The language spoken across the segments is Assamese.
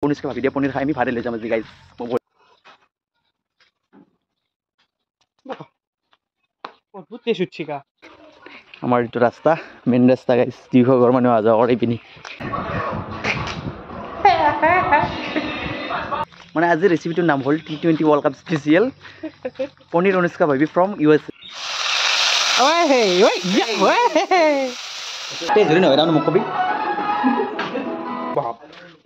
অনুষ্কা ভাবি দিয়ে পনীৰ খাই আমি ভাতে লৈ যাম আজি গাইজ অদ্ভুত টেষ্ট উঠছি কা আমাৰ এইটো ৰাস্তা মেইন ৰাস্তা গাইজ 200 ঘৰ মানুহ অহা যোৱা কৰে পিনি মানে আজি ৰেচিপিটোৰ নাম হ'ল T20 world cup special paneer Anushka ভাবি ফ্ৰম USA ধৰি নহয় তাৰমানে মোক কবি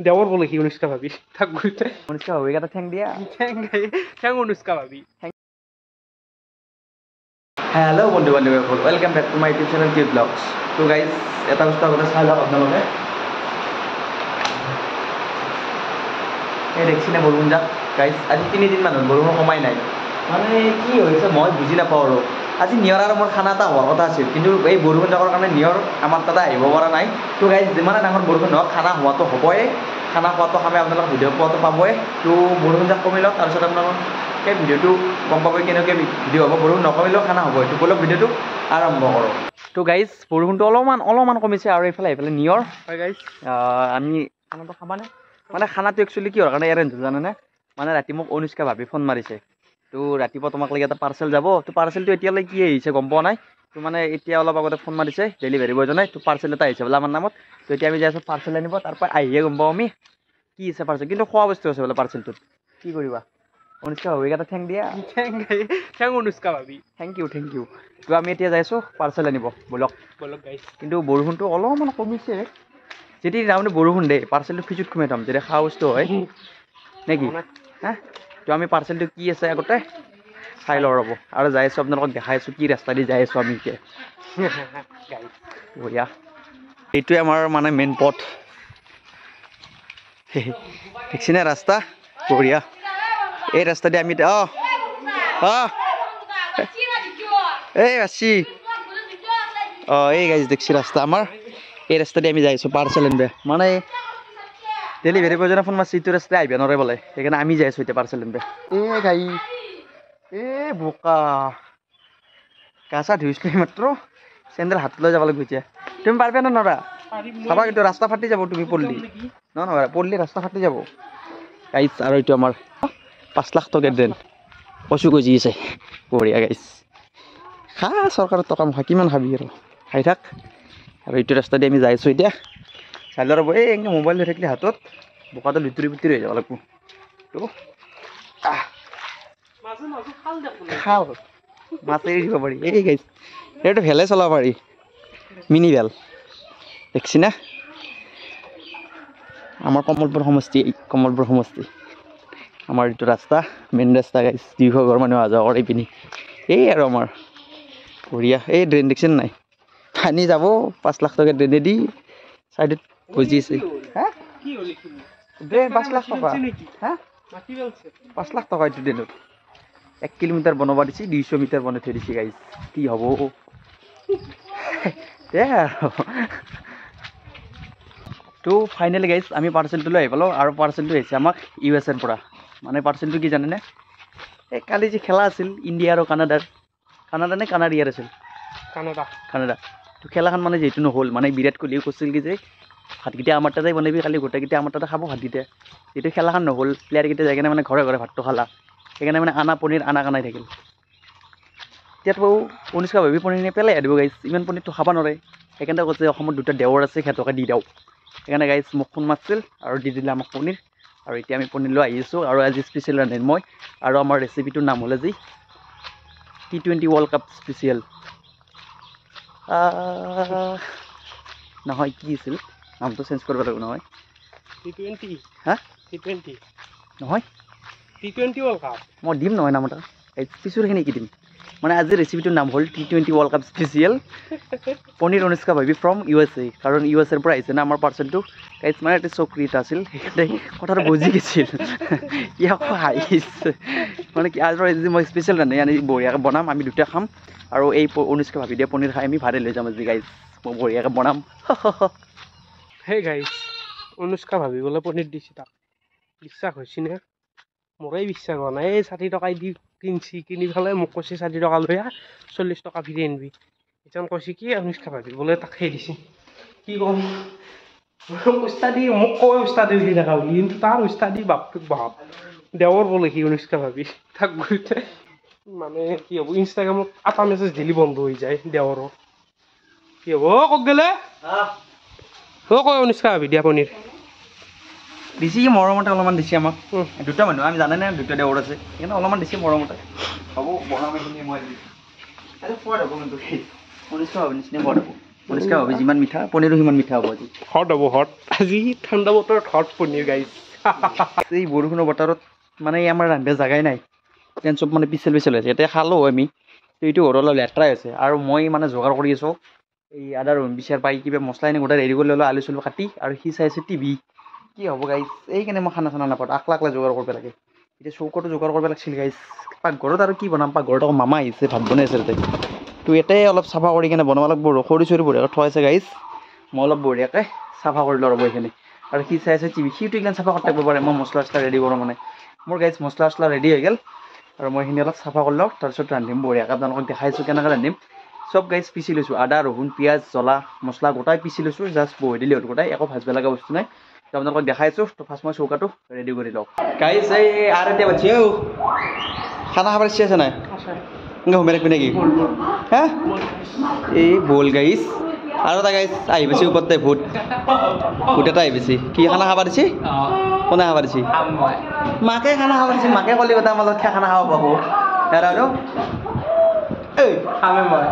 দেৱৰ বোলে কি অনুষ্কা ভাবি তাক গুৰুত্ব অনুষ্কা ভাবি এটা ঠেং দিয়া ঠেং অনুষ্কা ভাবি হেল্ল' বন্ধু বান্ধৱীসকল welcome back to my YouTube channel cute vlogs তো গাইজ এটা বস্তু আগতে চাই লওক আপোনালোকে এই দেখিছেনে বৰষুণ যাক গাইজ আজি 3 দিনমান হ'ল বৰষুণ কমাই নাই মানে কি হৈছে মই বুজি নাপাওঁ আৰু আজি নিয়ৰ আৰু মোৰ খানা এটা হোৱাৰ কথা আছিল কিন্তু এই বৰষুণ যাকৰ কাৰণে নিয়ৰ আমাৰ তাতে আহিব পৰা নাই তো গাইজ যিমানে ডাঙৰ বৰষুণ হওক খানা হোৱাটো হ'বই খানা খোৱাটো খামে আপোনালোকে ভিডিঅ' পোৱাটো পাবই তো বৰষুণ যাক কমি লওক তাৰপিছত আপোনালোক সেই ভিডিঅ'টো গম পাব কেনেকৈ ভিডিঅ' হ'ব বৰষুণ নকমিলেও খানা হ'ব এইটো বলক ভিডিঅ'টো আৰম্ভ কৰোঁ তো গাইজ বৰষুণটো অলপমান কমিছে আৰু এইফালে নিয়ৰ হয় গাইজ আমি খানাটো খাবানে মানে খানাটো একচুৱেলি কি হোৱাৰ কাৰণে এৰেঞ্জ জানেনে মানে ৰাতি মোক অনুষ্কা ভাবি ফোন মাৰিছে তো ৰাতিপুৱা তোমাক লাগি এটা পাৰ্চেল যাব তো পাৰ্চেলটো এতিয়ালৈ কি আহিছে গম পোৱা নাই তো মানে এতিয়া অলপ আগতে ফোন মাৰিছে ডেলিভাৰী বয়জনে তো পাৰ্চেল এটা আহিছে বোলে আমাৰ নামত তো এতিয়া আমি যাই আছোঁ পাৰ্চেল আনিব তাৰপৰা আহিয়ে গম পাওঁ আমি কি আছে পাৰ্চেল কিন্তু খোৱা বস্তু আছে বোলে পাৰ্চেলটোত কি কৰিবা অনুষ্কা ভাবি এটা ঠেং দিয়া ঠেং অনুষ্কা ভাবি থেংক ইউ তো আমি এতিয়া যাই আছোঁ পাৰ্চেল আনিব বলক গাইজ কিন্তু বৰষুণটো অলপমান কমিছে যেতিয়া তাৰমানে বৰষুণ দেই পাৰ্চেলটো ফ্ৰিজত সোমাই থ'ম যেতিয়া খোৱা বস্তু হয় নেকি হা তো আমি পাৰ্চেলটো কি আছে আগতে চাই লওঁ ৰ'ব আৰু যাই আছোঁ আপোনালোকক দেখাই আছোঁ কি ৰাস্তা দি যাই আছোঁ আমি এতিয়া বঢ়িয়া এইটোৱে আমাৰ মানে মেইন পথ দেখিছেনে ৰাস্তা বঢ়িয়া এই ৰাস্তা দি আমি এই আছি এই গাইজ দেখছি ৰাস্তা আমাৰ এই ৰাস্তা দি আমি যাই আছোঁ পাৰ্চেল আনিব মানে ডেলিভাৰী বয়জনে ফোন মাৰিছে এইটো ৰাস্তাই আহিব নোৱাৰে বোলে সেইকাৰণে আমি যাই আছোঁ এতিয়া পাৰ্চেল আনিব গাই বোকা গা চা ধুইছিলোঁ মাত্ৰ চেণ্ডেল হাত লৈ যাব লাগিব এতিয়া তুমি পাৰিবা নে নৰা চাবা কিন্তু ৰাস্তা ফাটি যাব তুমি পঢ়লি নহয় পঢ়লি ৰাস্তা ফাটি যাব গাইজ আৰু এইটো আমাৰ 5 লাখ টকাৰ ড্ৰেইন কচু গজি আছে বঢ়িয়া গাইজ খা চৰকাৰৰ টকা মুখা কিমান খাবি আৰু খাই থাক আৰু এইটো ৰাস্তা দি আমি যাই আছোঁ এতিয়া চাই ল'ব এই এনেকৈ মোবাইল লৈ থাকিলে হাতত বোকাটো লুতুৰি পুতুৰি হৈ যাব লাগিব তো খাল মাছ এৰি দিব পাৰি এই গাইজ এইটো ভেলে চলাব পাৰি মিনি ভেল দেখছি না আমাৰ কমলপুৰ সমষ্টি আমাৰ এইটো ৰাস্তা মেইন ৰাস্তা গাইজ 200 ঘৰ মানুহ অহা যোৱা কৰে পিনি এই আৰু আমাৰ বঢ়িয়া এই ড্ৰেইন দেখিছে নাই পানী যাব 5 লাখ টকা ড্ৰেইনেদি চাইডত বুজি আছে হা ড্ৰেইন 5 লাখ টকা হা 5 লাখ টকা এইটো ড্ৰেইনত 1 কিলোমিটাৰ বনাব দিছে 200 মিটাৰ বনাই থৈ দিছে গাইজ কি হ'ব তো ফাইনেলি গাইজ আমি পাৰ্চেলটো লৈ আহি পালোঁ আৰু পাৰ্চেলটো আহিছে আমাক USA পৰা মানে পাৰ্চেলটো কি জানেনে এই কালি যে খেলা আছিল ইণ্ডিয়া আৰু কানাডা নে কানাডিয়াৰ আছিল কানাডা তো খেলাখন মানে যিহেতু নহ'ল মানে বিৰাট কোহলিয়ে কৈছিল কি যে ভাতকেইটা আমাৰ তাতে বনাবি কালি গোটেইকেইটা আমাৰ তাতে খাব ভাতকেইটা যিহেতু খেলাখন নহ'ল প্লেয়াৰকেইটা যাই কিনে মানে ঘৰে ঘৰে ভাতটো খালা সেইকাৰণে মানে আনা পনীৰ কানাই থাকিল এতিয়াতো অনুষ্কা ভাবি পনীৰ পেলাই দিব গাইজ ইমান পনীৰটো খাব নোৱাৰে সেইকাৰণে কৈছে অসমত 2টা দেৱৰ আছে সিহঁতকে দি দিওঁ সেইকাৰণে গাইজ মোক ফোন মাৰিছিল আৰু দি দিলে আমাক পনীৰ আৰু এতিয়া আমি পনীৰ লৈ আহি আছোঁ আৰু আজি স্পেচিয়েল ৰান্ধিম মই আৰু আমাৰ ৰেচিপিটোৰ নাম হ'ল আজি T20 ৱৰ্ল্ড কাপ স্পেচিয়েল নহয় কি আছিল নামটো চেঞ্জ কৰিব লাগিব নহয় T20 হা T20 নহয় T20 ৱৰ্ল্ড কাপ মই দিম নহয় নাম এটা এই পিছৰখিনি কি দিম মানে আজি ৰেচিপিটোৰ নাম হ'ল T20 world cup special paneer Anushka ভাবি ফ্ৰম USA কাৰণ USA পৰা আহিছে না আমাৰ পাৰ্চেলটো গাইজ মানে এটা চকৰি এটা আছিল সেইকাৰণে কথাটো বুজি গৈছিল ইয়াক হাঁহিছে মানে কি আজি মই স্পেচিয়েল ৰান্ধি আনি বঢ়িয়াকৈ বনাম আমি 2টা খাম আৰু এই অনুষ্কা ভাবি দিয়ে পনীৰ খাই আমি ভাতে লৈ যাম আজি গাইজ মই বঢ়িয়াকৈ বনাম সেই গাইজ অনুষ্কা ভাবি বোলে পনীৰ দিছে তাক বিশ্বাস হৈছে নে মোৰেই বিশ্বাস হোৱা নাই এই 60 টকাই দি কিনি পেলাই মোক কৈছে 60 টকা লৈ 40 টকা ফিৰি আনিবি এজন কৈছে কি অনুষ্কা ভাবি বোলে তাক সেই দিছে কি ক'ম উস্তাদি মোক কয় উস্তাদি উঠি থকা বুলি কিন্তু তাৰ উস্তাদি বাপটো বাপ দেৱৰ বোলে সি অনুষ্কা ভাবি তাক গৈতে মানে কি হ'ব ইনষ্টাগ্ৰামত এটা মেছেজ দিলি বন্ধ হৈ যায় দেৱৰৰ কি হ'ব ক'ত গ'লে কয় অনুষ্কা ভাবি দিয়া পনীৰ দিছি মৰমতে অলপমান দিছে আমাক দুটা মানুহ আমি জানে নে দুটা দেৱৰ আছে সেইকাৰণে অলপমান দিছে মৰমতে হ'ব বনাম এইখিনি মই সোৱাদ হ'ব কিন্তু অনুষ্কা ভাবি নিচিনা সোৱাদ হ'ব অনুষ্কা ভাবি যিমান মিঠা পনীৰো সিমান মিঠা হ'ব আজি হট হ'ব হট আজি ঠাণ্ডা বতৰত হট পনীৰ গাইছ এই বৰষুণৰ বতৰত মানে আমাৰ ৰান্ধিব জাগাই নাই তেন চব মানে পিচল পিচল হৈছে এতিয়া খালোঁ আমি এইটো ঘৰ অলপ লেতেৰাই হৈছে আৰু মই মানে যোগাৰ কৰি আছোঁ এই আদা ৰহুন বিচাৰ পাই কিবা মছলা এনে গোটেই ৰেডি কৰি ল'লোঁ আলু চালু কাটি আৰু সি চাই আছে টিভি কি হ'ব গাইছ এইকাৰণে মই খানা চানা নাপাওঁ আকলা আকলা যোগাৰ কৰিব লাগে এতিয়া চৌকাটো যোগাৰ কৰিব লাগিছিল গাইছ পাকঘৰত আৰু কি বনাম পাকঘৰত আকৌ মামা আহিছে ভাত বনাই আছে তাতে তো ইয়াতে অলপ চাফা কৰি কিনে বনাব লাগিব খৰি চৰি বঢ়িয়াকৈ থোৱা আছে গাইছ মই অলপ বঢ়িয়াকৈ চাফা কৰি লওঁ ৰ'ব এইখিনি আৰু সি চাই আছে টিভি সিটো এইগিলান চাফা কৰি থাকিব পাৰে মই মছলা চছলা ৰেডি কৰোঁ মানে মোৰ গাইছ মছলা চছলা ৰেডি হৈ গ'ল আৰু মই এইখিনি অলপ চাফা কৰি লওঁ তাৰপিছত ৰান্ধিম বঢ়িয়াকৈ আপোনালোকক দেখাইছোঁ কেনেকৈ ৰান্ধিম চব গাইছ পিচি লৈছোঁ আদা ৰহুন পিঁয়াজ জ্বলা মছলা গোটাই পিচি লৈছোঁ জাষ্ট বহি দিলে হ'ল গোটাই একো ভাজিব লগা বস্তু নাই তো আপোনালোকক দেখাইছোঁ তো ফাৰ্ষ্ট মই চৌকাটো ৰেডি কৰি লওঁ গাইছ এই আৰু এতিয়া বাচ্ছি খানা খাবৰ ইচ্ছা আছে নাই এনেকৈ সোমাই ৰাখবি নেকি হা এই বল গাইছ আৰু এটা গাইছ আহি পাইছে ওপৰতে ভূত এটা আহি পাইছে কি খানা খাব দিছে কোনে খাব দিছে মাকে খানা খাব দিছে মাকে কলিকতা মাজত খানা খাব পাব আৰু এই খামে মই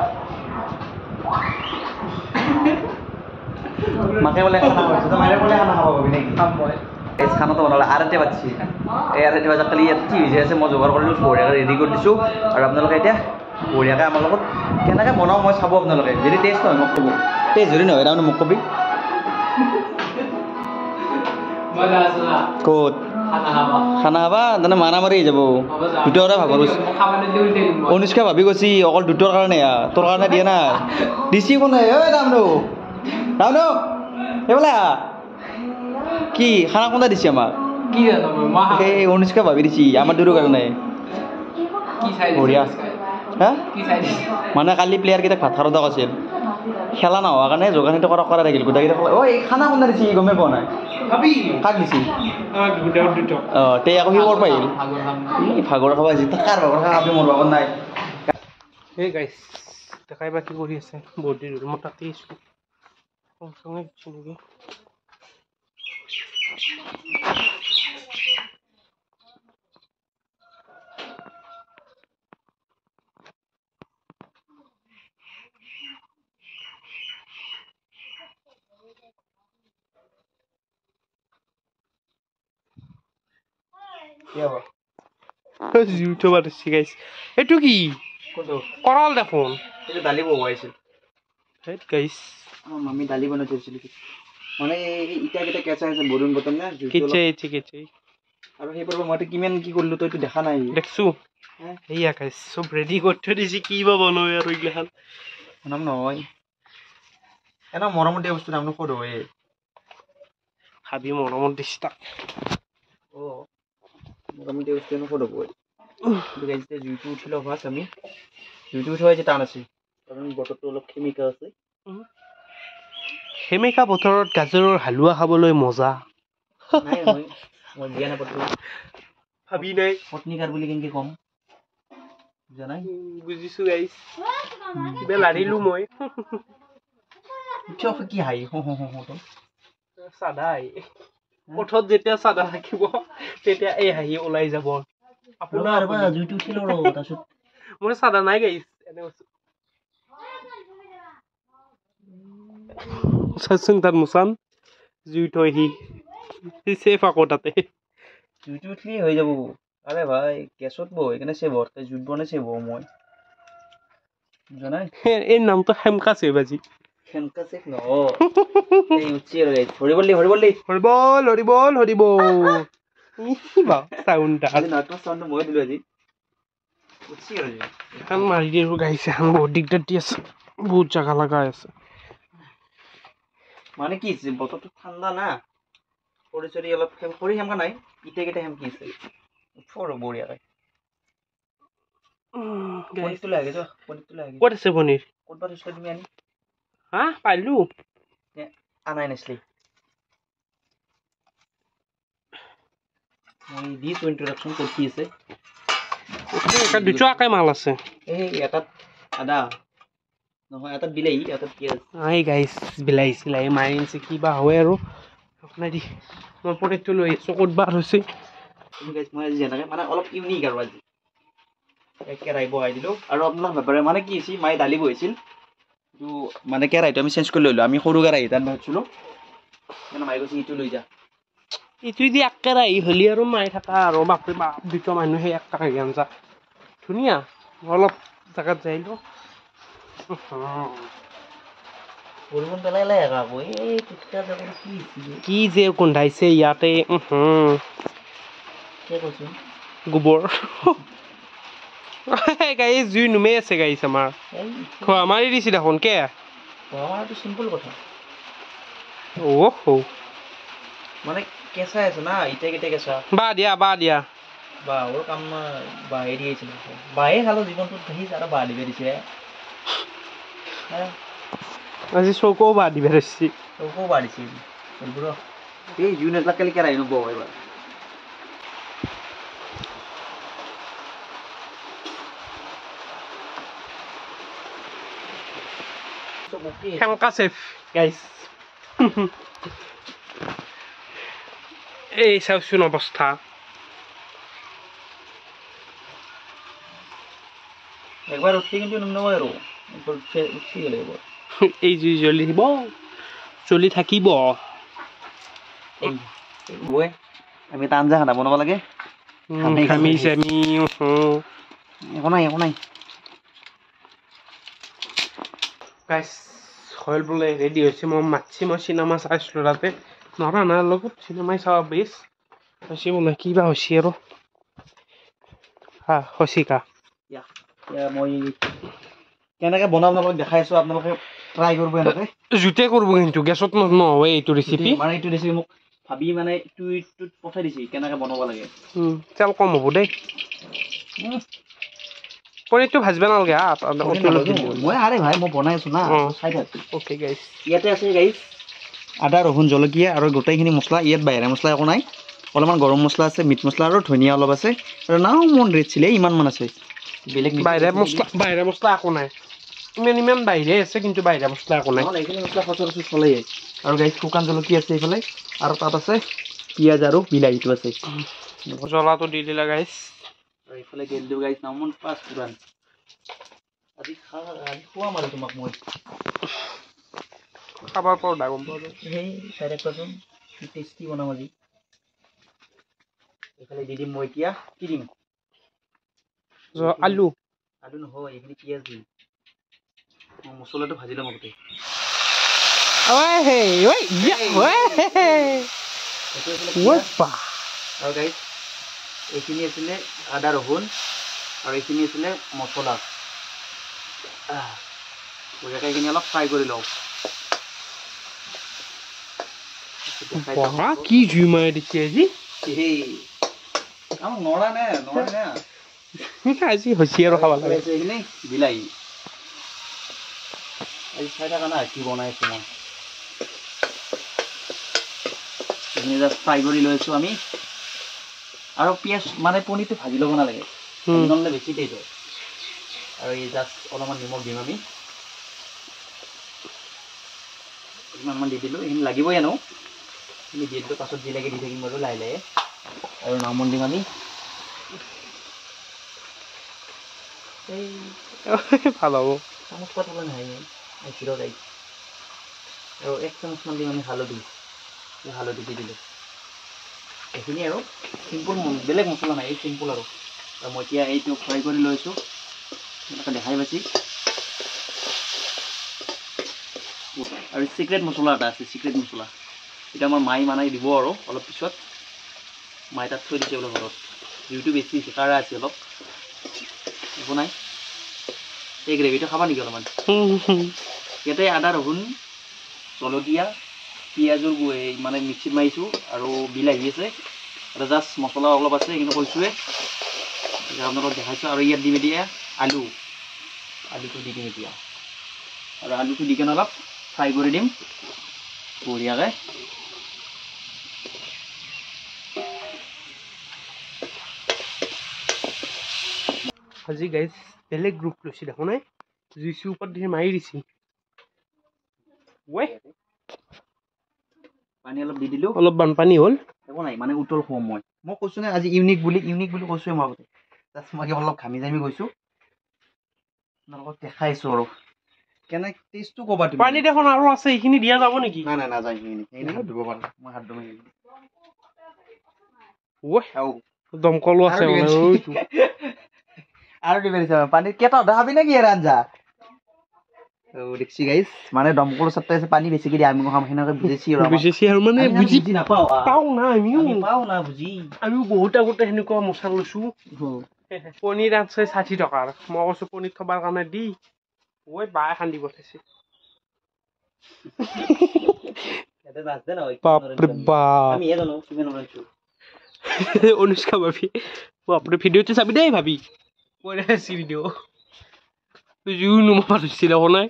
মাকে বোলে খানা খাব দিছে মাৰে বোলে খানা খাব পাবি নেকি খাম মই এই খানাটো বনালে আৰতে বাজিছে এই আৰতে বাজা খালি ইয়াত কি হৈছে আছে মই যোগাৰ কৰিলোঁ বঢ়িয়াকৈ ৰেডি কৰি দিছোঁ আৰু আপোনালোকে এতিয়া বঢ়িয়াকৈ আমাৰ লগত কেনেকৈ বনাওঁ মই চাব আপোনালোকে যদি টেষ্ট নহয় মোক ক'ব টেষ্ট যদি নহয় তাৰমানে মোক কবি ক'ত খানা খাবা তাৰমানে মাৰা মাৰি যাব দুটাৰে ভাগৰ অনুষ্কা ভাবি গৈছি অকল দুটাৰ কাৰণে তোৰ কাৰণে দিয়ে না দিছি কোনে ঐ ৰামনু ৰামনু সেইবোলে কি খানা কোনে দিছে আমাক কি সেই অনুষ্কা ভাবি দিছি আমাৰ দুটোৰ কাৰণে বঢ়িয়া হা মানে কালি প্লেয়াৰকেইটাক ভাত খাওঁতে কৈছিল খেলা নোহোৱাৰ কাৰণে যোগানীটো কৰা থাকিল গোটেইকেইটা ঐ খানা কোনে দিছি গমেই পোৱা নাই কাক দিছি অঁ তে আকৌ সি ক'ৰ পাৰিল এই ভাগৰ খাব আহিছে কাৰ ভাগৰ খাবি মোৰ ভাগৰ নাই এই গাইছ দেখাই বা কি কৰি আছে বহুত দেৰি মই তাতেই আছোঁ নেকি এইটো কি কৰাল দেখোন এইটো দালি বহুৱাইছিল গাইছ আমি দালি বনাই থৈছিলোঁ মানে ইটাকেইটা কেঁচা আছে বৰুণ বটন না আৰু সেইবোৰ মইতো কিমান কি কৰিলোঁ তইতো দেখা নাই দেখছো সেয়া গাইছ চব ৰেডি কৰি থৈ দিছে কি বা বনাই আৰু এইগিলাখান বনাম নহয় এনে মৰমত দিয়া বস্তু নামনো ক'ত হয় ভাবি মৰমত দিছে তাক অঁ মৰমত দিয়া বস্তু ক'ত হ'ব জুইটো উঠি লওঁ ফাৰ্ষ্ট আমি জুইটো উঠোৱা যে টান আছে কাৰণ বতৰটো অলপ সেমেকা আছে সেমেকা বতৰত গাজৰৰ হালোৱা খাবলৈ মজা নাই মই দিয়া নাপালোঁ ভাবি নাই পত্নীকাৰ বুলি কেনেকৈ ক'ম বুজা নাই বুজিছোঁ গাইছ কিবা লাৰিলোঁ মই কি হাঁহি চাদা হাঁহি ওঠত যেতিয়া চাদা থাকিব তেতিয়া এই হাঁহি ওলাই যাব আপোনাৰ জুইটো উঠি লওঁ তাৰপিছত মোৰ চাদা নাই গাইছ এনে চাচোন তাত মুচান জুই থৈ সি চেফ আকৌ তাতে জুইটো উঠলি হৈ যাব আৰে ভাই গেছত বহ সেইকাৰণে চেভ হয় জুইত বনাই চেভ হওঁ মই বুজা নাই এই নামটো হেমকা চেভ আজি সেনকা চেভ নহয় উঠছি আৰু হৰিবল চাউণ্ডটো মই দিলোঁ আজি উঠছি আৰু এখন মাৰি দিলোঁ গাইছে এখন বহুত দিগদাৰ দি আছে বহুত জাগা লগাই আছে মানে কি বতৰটো ঠাণ্ডা না খৰি চৰি অলপ খৰি সেমকা নাই ইটা সেমকি আছে উঠো আৰু বঢ়িয়াকৈ পনীৰটো লাগে ক'ত আছে পনীৰ ক'তবা থৈছিলা তুমি আনি হা পাইলোঁ আনাই নাছিলি মই দিছোঁ ইণ্ট্ৰডাকশ্যন ক'ত কি আছে। দুটাকৈ মাল আছে। এই এটাত আদা নহয়, এটাত বিলাহী, এটাত পিঁয়াজ। এই গাইছ বিলাহী চিলাহী মাৰি আনিছে কিবা হয় আৰু আপোনাৰ দি মই পটেটো লৈ আহিছোঁ ক'ত বাৰ হৈছে। মই আজি যেনেকৈ মানে অলপ ইউনিক আৰু আজি কেৰাহী বহাই দিলোঁ আৰু আপোনালোক ভাবে মানে কি হৈছে মায়ে দালি বহিছিল কিন্তু মানে কেৰাহীটো আমি চেঞ্জ কৰি ল'লোঁ। আমি সৰু কেৰাহী তাত ভাবিছিলোঁ মানে মায়ে কৈছে ইটো লৈ যা। এইটো দি এক কেৰাহী হ'লি আৰু মাৰি থকা আৰু বাপৰে বাপ দুটা মানুহে এক কেৰাহী আঞ্জা ধুনীয়া। অলপ জেগাত যাই লওঁ বৰষুণ পেলাই আকৌ এই কি যে গোন্ধাইছে ইয়াতে গোবৰ গাড়ী জুই নুমাই আছে গাড়ীছ আমাৰ খোৱা মাৰি দিছে দেখোন কে চিম্পল কথা মানে কেঁচা আছে না ইটা কেইটা কেঁচা বা দিয়া বাহৰ কাম বাহে দিয়েছিল বাহে খালো জীৱনটোত দেখিছে আৰু বাহ দিবে দিছে আজি চৌকও বাহ দিবে দিছি চৌকও বাহ দিছে এই জুন এবিলাক কালি কেৰাহী নবহ এইবাৰ Hamka safe, guys. এই চাওচোন অৱস্থা একবাৰ উঠি কিন্তু নহয় আৰু উঠি গ'লে এইবাৰ এই জুই জ্বলি থাকিব আমি এটা আঞ্জা খানা বনাব লাগে খামি চামি একো নাই গাইছ হল বোলে ৰেডি হৈছে মই মাতছি মই চিনেমা চাইছিলোঁ তাতে নৰা নাই লগত চিনেমাই চাব বেছ হৈছে বোলে কিবা হৈছে আৰু হচিকা মই কেনেকৈ বনাম আপোনালোকক দেখাই আছোঁ আপোনালোকে ট্ৰাই কৰিব এনেকৈ জুতে কৰিব কিন্তু গেছত নহয় এইটো ৰেচিপি মানে এইটো ৰেচিপি মোক ভাবি মানে টুইটত পঠাই দিছে কেনেকৈ বনাব লাগে তেল কম হ'ব দেই পনীৰটো ভাজিব নালাগে মই আৰে ভাই মই বনাই আছোঁ না চাই থাক অ'কে গাইছ ইয়াতে আছে গাইছ আদা ৰহুন জলকীয়া আৰু গোটেইখিনি মছলা ইয়াত বাহিৰা মছলা একো নাই অলপমান গৰম মছলা আছে মিট মছলা আৰু ধনিয়া অলপ আছে আৰু নাও ৰেড চিলি ইমানমান আছে বেলেগ বাহিৰা মছলা একো নাই ইমান বাহিৰে আছে কিন্তু বাহিৰা মছলা একো নাই এইখিনি মছলা সচৰাচৰ চলেই আৰু গাইছ শুকান জলকীয়া আছে এইফালে আৰু তাত আছে পিঁয়াজ আৰু বিলাহীটো আছে জ্বলাটো দি দিলা গাইছ আৰু এইফালে গেল দিওঁ গাইছ নামন পাঁচ পুৰাণ আজি খুৱাম আৰু তোমাক মই খাবৰ পৰা গম পাওঁ সেই চাই থাকবাচোন কি টেষ্টি বনাম আজি এইফালে দি দিম মই এতিয়া কি দিম আলু নহয় এইখিনি পিঁয়াজ দিম মই মছলাটো ভাজি ল'ম গোটেই আৰু গাইছ এইখিনি আছিলে আদা ৰহুন আৰু এইখিনি আছিলে মছলা বঢ়িয়াকৈ এইখিনি অলপ ফ্ৰাই কৰি লওঁ কি জুই মাৰি দিছে আজি নৰা নে আজি হৈছে আৰু খাব লাগে এইখিনি বিলাহী আজি চাই থাকা না কি বনাই আছোঁ মই এইখিনি জাষ্ট ফ্ৰাই কৰি লৈছোঁ আমি আৰু পিঁয়াজ মানে পনীৰটো ভাজি ল'ব নালাগে নহ'লে বেছি টেষ্ট হয় আৰু এই জাষ্ট অলপমান নিমখ দিম আমি ইমানমান দি দিলোঁ এইখিনি লাগিবই আনো আমি দি দিলোঁ পাছত যি লাগে দি থাকিম বাৰু লাহে লাহে আৰু নামন দিম আমি ভাল হ'ব চামুচ পাতলা নহয় চিৰ গাই আৰু 1 চামুচমান দিম আমি হালধি দি দিলোঁ এইখিনি আৰু চিম্পুল বেলেগ মছলা নাই এই চিম্পুল আৰু মই এতিয়া এইটো ফ্ৰাই কৰি লৈছোঁ এনেকৈ দেখাই পাইছি আৰু চিক্ৰেট মছলা এটা আছে চিক্ৰেট মছলা এটা আমাৰ মায়ে মানাই দিব আৰু অলপ পিছত মায়ে তাত থৈ দিছে বোলে ঘৰত জুইটো বেছি আছে কাঢ়া আছে অলপ একো নাই এই গ্ৰেভিটো খাবা নেকি অলপমান ইয়াতে আদা ৰহুন জলকীয়া পিঁয়াজৰ মানে মিক্সিত মাৰিছোঁ আৰু বিলাহী আছে আৰু জাষ্ট মছলা অলপ আছে এইখিনি কৈছোঁৱে আপোনালোকক দেখাইছোঁ আৰু ইয়াত দিম এতিয়া আলুটো দি দিম এতিয়া আৰু আলুটো দি কেনে অলপ ফ্ৰাই কৰি দিম বঢ়িয়াকৈ আজি গাইজ বেলেগ গ্ৰুপ লৈছে দেখোন নাই জুইচি ওপৰত দি মাৰি দিছি ৱে পানী অলপ দি দিলোঁ অলপ বানপানী হ'ল একো নাই মানে উতল খুৱাম মই কৈছোঁ নে আজি ইউনিক বুলি কৈছোঁৱে মই আগতে জাষ্ট মই অলপ ঘামি জামি গৈছোঁ আপোনালোকক দেখাইছোঁ আৰু কেনে টেষ্টটো ক'বা তুমি পানী দেখোন আৰু আছে এইখিনি দিয়া যাব নেকি নাই নাযায় সেইখিনি হাত ধুব পাৰোঁ মই হাত ধুব দমকলো আছে আৰু দিব পানীত কেইটা খাবি নেকি আঞ্জা দেখছি গাইছ মানে দমকল চাপ্লাই আছে পানী বেছিকে দিয়ে আমি খাম সেনেকৈ বুজিছি আৰু মানে বুজি নাপাওঁ পাওঁ না আমিও বুজি আমিও বহুত আগতে সেনেকুৱা মচা লৈছোঁ পনীৰ আছে 60 টকাৰ মই কৈছোঁ পনীৰ থবাৰ কাৰণে দি ঐ বায়ে খান্দি পঠাইছে বাপৰে বাপ অনুষ্কা ভাবি বাপৰে ভিডিঅ'টো চাবি দেই ভাবি কৈ আছি ভিডিঅ' জুই নুমা ধৰিছিলে শুনাই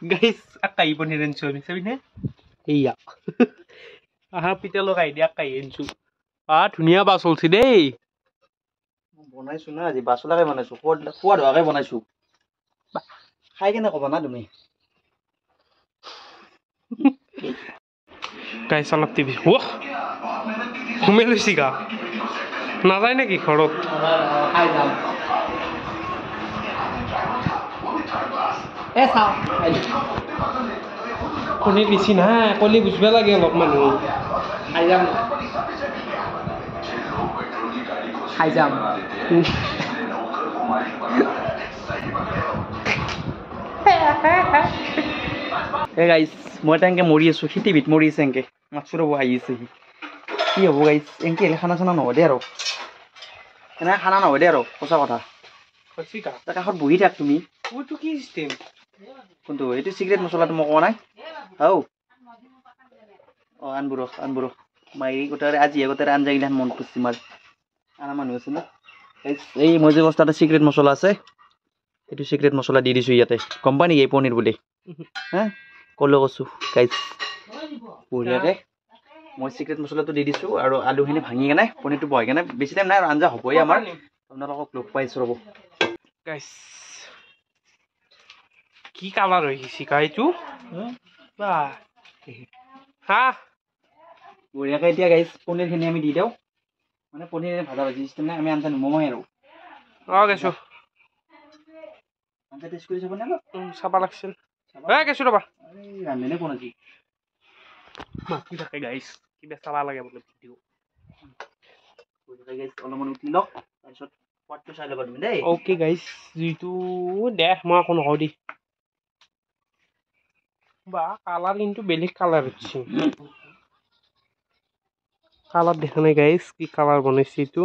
গাইছ আকাই পনীৰ আনিছোঁ আমি চাবিনে এইয়া আহা পিতা লগাই দিয়া আকাই আনিছোঁ ধুনীয়া বাছ চলছি দেই বনাইছোঁ না আজি বাছলাকে বনাইছোঁ সোৱাদ হোৱাকে বনাইছোঁ খাই কেনে ক'বা না তুমি গাইছ অলপ টিভি ঘুমে লৈছি গা নাযায় নেকি ঘৰত পনীৰ বেছি নাই কলি বুজিব লাগে অলপ মানুহ খাই যাম গাইছ মই তেনেকৈ মৰি আছোঁ সি টিভিত মৰি আছে এনেকৈ মাছটো ৰ'ব আহি আছে কি হ'ব গাইছ এনেকৈ আহিলে খানা চানা নহয় দেই আৰু এনেকৈ খানা নহয় দেই আৰু সঁচা কথা তাৰ কাষত বহি থাক তুমি কি চিষ্টেম কোনটো এইটো চিক্ৰেট মছলাটো মই কোৱা নাই আনবোৰ মাৰি গোটেই আজি গোটেই আঞ্জাগিলাখন মন কৰিছে মাৰ আনা মানুহ আছে ন এই মই যে বস্তা এটা চিক্ৰেট মছলা আছে এইটো চিক্ৰেট মছলা দি দিছোঁ ইয়াতে গম পাই নেকি এই পনীৰ বুলি হা ক'লৈ কৈছোঁ গাইছ বঢ়িয়াকৈ মই চিক্ৰেট মছলাটো দি দিছোঁ আৰু আলুখিনি ভাঙি কেনে পনীৰটো বহাই কেনে বেছি টাইম নাই আৰু আঞ্জা হ'বই আমাৰ আপোনালোকক লগ পাইছোঁ ৰ'ব গাইছ কি কালাৰ হৈ গৈছে এইটো হা বঢ়িয়াকৈ এতিয়া গাইছ পনীৰখিনি আমি দি দিওঁ মানে পনীৰ ভাজা ভাজি চিষ্টেম নাই আমি আঞ্জা নমোৱাই আৰু গেছোঁ আঞ্জা টেষ্ট কৰি চাবনে চাব লাগিছিল গেছোঁ ৰ'বা ৰান্ধেনে কোন আজি মাতি থাকে গাইছ কিবা চাব লাগে বোলে ভিডিঅ' গাইছ অলপমান উঠি লওক তাৰপিছত সোৱাদটো চাই ল'বা তুমি দেই অ'কে গাইছ যিটো দে মই আকৌ নকওঁ দেই বা কালাৰ কিন্তু বেলেগ কালাৰ হচ্ছে কালার দেখা নাই গাইস কি কালার বনাইছি এইটো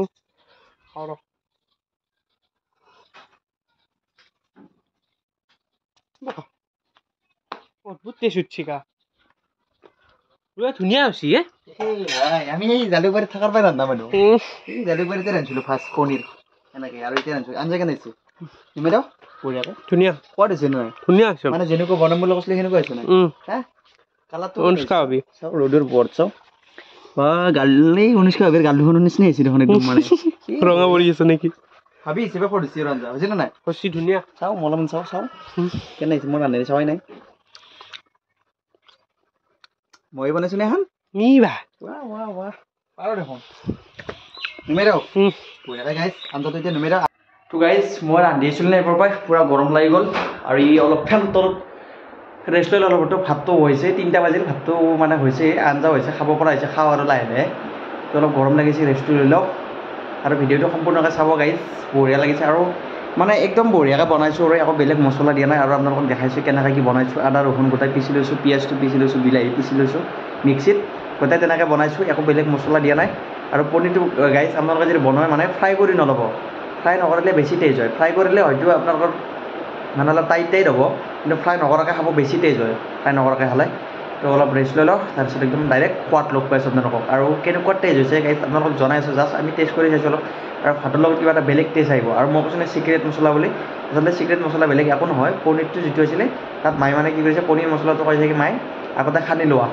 অদ্ভুত টেষ্ট হচ্ছে গা ধুনীয়া হৈছে আমি এই জালুকবাৰীত থকাৰ পৰাই ৰান্ধা মানুহ এই জালুকবাৰীতে ৰান্ধিছিলোঁ ফাৰ্ষ্ট পনীৰ এনেকৈ আৰু এতিয়া ৰান্ধিছোঁ আঞ্জা কেনেকৈ তুমি দাও বঢ়িয়াকৈ ধুনীয়া সোৱাদ হৈছে নহয় ধুনীয়া হৈছে মানে যেনেকুৱা বনাম বুলি কৈছিলে সেনেকুৱা হৈছে নাই হা কালাৰটো অনুষ্কা ভাবি চাওঁ ৰ'দৰ ওপৰত চাওঁ বা গালি অনুষ্কা ভাবিৰ গাল দুখনৰ নিচিনা হৈছিল দেখোন একদম মানে ৰঙা পৰি আছে নেকি ভাবি হিচাপে কৰিছে আৰু আঞ্জা হৈছে নে নাই হৈছে ধুনীয়া চাওঁ মই অলপমান চাওঁ কেনে হৈছে মই ৰান্ধি চাৱাই নাই মই বনাইছোঁ নে এখন নিবা পাৰোঁ দেখোন নুমেৰাও বঢ়িয়াকৈ গাইছ আঞ্জাটো এতিয়া নুমেৰা তো গাইছ মই ৰান্ধিছিলোঁ নে এইবাৰ পৰাই পূৰা গৰম লাগি গ'ল আৰু ই অলপ ফেন তলত ৰেষ্ট লৈ অলপতো ভাতটো হৈছে 3টা বাজিল ভাতটো মানে হৈছে আঞ্জা হৈছে খাব পৰা হৈছে খাওঁ আৰু লাহে লাহে তো অলপ গৰম লাগিছে ৰেষ্টটো লৈ লওক আৰু ভিডিঅ'টো সম্পূৰ্ণকৈ চাব গাইছ বঢ়িয়া লাগিছে আৰু মানে একদম বঢ়িয়াকৈ বনাইছোঁ আৰু একো বেলেগ মছলা দিয়া নাই আৰু আপোনালোকক দেখাইছোঁ কেনেকৈ কি বনাইছোঁ আদা ৰহুন গোটাই পিচি লৈছোঁ পিঁয়াজটো পিচি লৈছোঁ বিলাহী পিচি লৈছোঁ মিক্সিত গোটাই তেনেকৈ বনাইছোঁ একো বেলেগ মছলা দিয়া নাই আৰু পনীৰটো গাইছ আপোনালোকে যদি বনায় মানে ফ্ৰাই কৰি নল'ব ফ্ৰাই নকৰিলে বেছি টেষ্ট হয় ফ্ৰাই কৰিলে হয়তো আপোনালোকৰ মানে অলপ টাইট হ'ব কিন্তু ফ্ৰাই নকৰাকৈ খাব বেছি টেষ্ট হয় ফ্ৰাই নকৰাকৈ খালে তো অলপ ৰেষ্ট লৈ লওক তাৰপিছত একদম ডাইৰেক্ট সোৱাদ লগ পাইছোঁ আপোনালোকক আৰু কেনেকুৱা টেষ্ট হৈছে গাইছ আপোনালোকক জনাইছোঁ জাষ্ট আমি টেষ্ট কৰি চাইছোঁ অলপ আৰু ভাতৰ লগত কিবা এটা বেলেগ টেষ্ট আহিব আৰু মই কৈছোঁ নে চিক্ৰেট মছলা বুলি আচলতে চিক্ৰেট মছলা বেলেগ একো নহয় পনীৰটো যিটো হৈছিলে তাত মায়ে মানে কি কৰিছে পনীৰ মছলাটো কৈছে কি মায়ে আগতে সানি লোৱা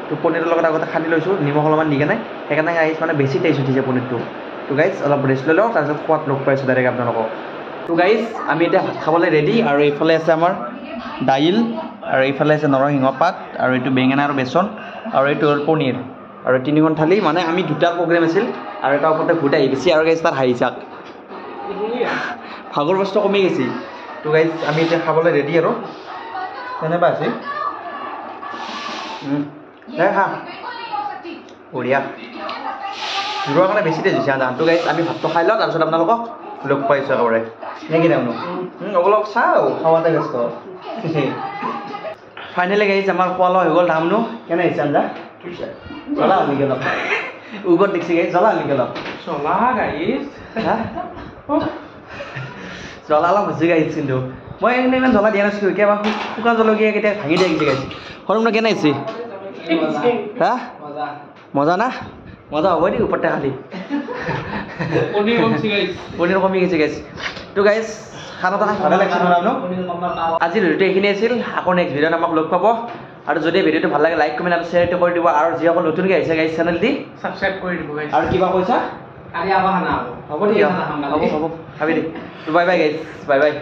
তো পনীৰৰ লগত আগতে সানি লৈছোঁ নিমখ অলপমান দি কেনে সেইকাৰণে গাইছ মানে বেছি টেষ্ট উঠিছে পনীৰটো তো গাইজ অলপ ৰেষ্ট লৈ লওঁ তাৰপিছত খোৱাত লগ পাইছোঁ ডাইৰেক্ট আপোনালোকক তো গাইজ আমি এতিয়া ভাত খাবলৈ ৰেডি আৰু এইফালে আছে আমাৰ দাইল আৰু এইফালে আছে নৰসিংহ পাত আৰু এইটো বেঙেনা আৰু বেচন আৰু এইটো হ'ল পনীৰ আৰু 3খন থালি মানে আমি 2টা প্ৰগ্ৰেম আছিল আৰু এটা ওপৰতে ভূত আহি গৈছে আৰু গাইজ তাৰ হাঁহি চাক ভাগৰ বস্তু কমি গৈছে তো গাইজ আমি এতিয়া খাবলৈ ৰেডি আৰু কেনেবা আছে হা বঢ়িয়া জোৰৰ কাৰণে বেছি দেৰি হৈছে তো গাইজ আমি ভাতটো খাই লওঁ তাৰপিছত আপোনালোকক লগ পাইছোঁ একেবাৰে নে কি তাৰমানে অলপ চাওঁ খাৱাতে ব্যস্ত ফাইনেলি গাইজ আমাৰ খোৱা লোৱা হৈ গ'ল দামনো কেনে হৈছে আঞ্জা জ্বলা আনি গেল উগত দেখছি গাইজ জ্বলা আনি গেল চলা গাইছ হা জ্বলা অলপ বেছি গাইছ কিন্তু মই এইখিনি ইমান জ্বলা দিয়া নাছিলোঁ কেতিয়াবা শুকান জলকীয়া কেতিয়া ভাঙি দিয়া গৈছে গাইছ সৰুমনা কেনে হৈছে হা মজা না মজা হ'ব দেই ওপৰতে খালি পনীৰ কমি গৈছে গাইছ তো গাইছ খানাটো খাই ভালে লাগিছে ন আজিৰ ভিডিঅ'টো এইখিনি আছিল আকৌ নেক্সট ভিডিঅ'ত আমাক লগ পাব আৰু যদি ভিডিঅ'টো ভাল লাগে লাইক কমেণ্ট আৰু শ্বেয়াৰটো কৰি দিব আৰু যিসকল নতুনকৈ আহিছে গাইছ চেনেল দি ছাবস্ক্ৰাইব কৰি দিব গাইছ আৰু কিবা কৈছা কালি আবা খানা হ'ব ঠিক হ'ব হ'ব ভাবি দে বাই বাই গাইছ বাই বাই